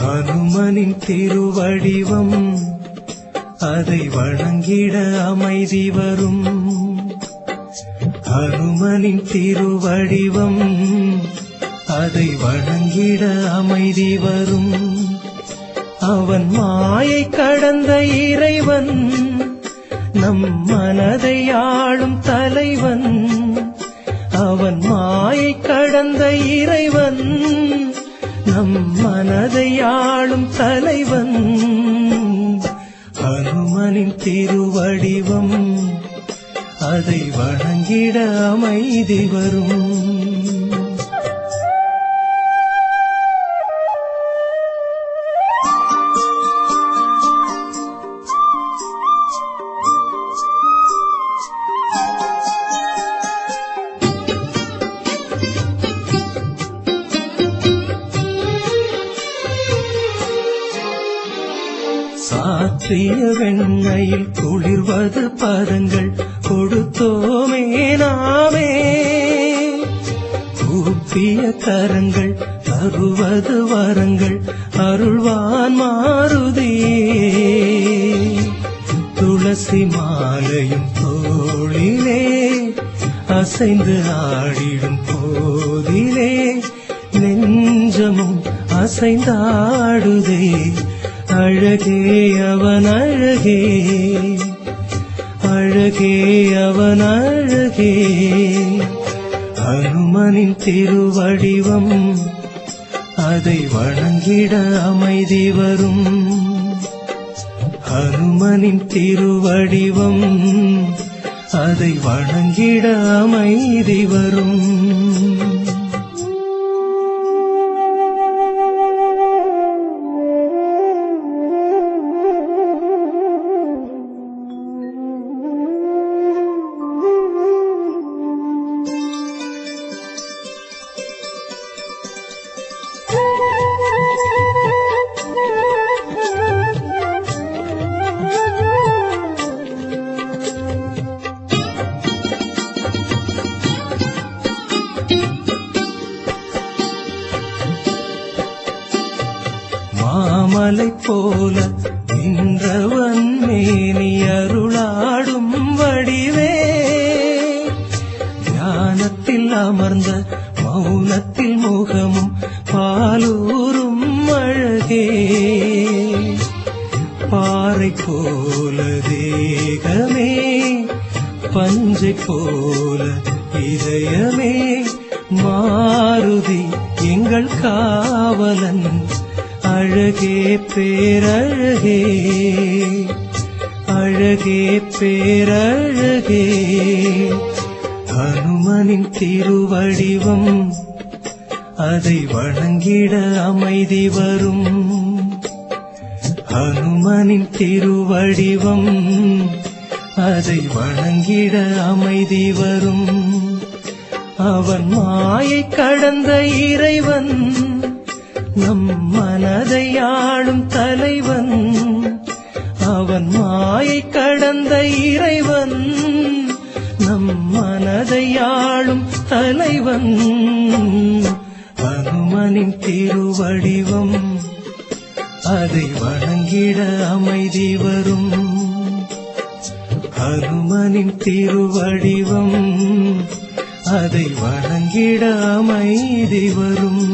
ஹனுமனின் திருவடிவம் அதை வணங்கிட அமைதி வரும். ஹனுமனின் திருவடிவம் அதை வணங்கிட அமைதி வரும். அவன் மாயை கடந்த இறைவன், நம் மனதை ஆளும் தலைவன். அவன் மாயை கடந்த இறைவன், நம் மனதை ஆளும் தலைவன். ஹனுமனின் திருவடிவம் அதை வணங்கிட அமைதி வரும். சாற்றிய வெண்ணையில் குளிர்வது பதங்கள் கொடுத்தோமே நாமே. கூப்பிய கரங்கள் தருவது வரங்கள் அருள்வான் மாருதியே. துளசி மாலையும் தோளிலே அசைந்து ஆடிடும் போதிலே நெஞ்சமும் அசைந்தாடுதே. அழகே அவன் அழகே, அழகே அவன் அழகே. ஹனுமனின் திருவடிவம் அதை வணங்கிட அமைதி வரும். ஹனுமனின் திருவடிவம் அதை வணங்கிட அமைதி வரும். மாமலை போல நின்றவன் மேனி அருளாடும் வடிவே. ஞானத்தில் அமர்ந்த மௌனத்தில் முகமும் பாலூரும் அழகே. பாறை போல தேகமே, பஞ்சை போல இதயமே. மாருதி எங்கள் காவலன், அழகே பேரழகே, அழகே பேரழகே. ஹனுமனின் திருவடிவம் அதை வணங்கிட அமைதி வரும். ஹனுமனின் திருவடிவம் அதை வணங்கிட அமைதி வரும். அவன் மாயை கடந்த இறைவன், நம் மனதை ஆளும் தலைவன். அவன் மாயை கடந்த இறைவன், நம் மனதை ஆளும் தலைவன். ஹனுமனின் திருவடிவம் அதை வணங்கிட அமைதி வரும். ஹனுமனின் திருவடிவம் அதை வணங்கிட அமைதி வரும்.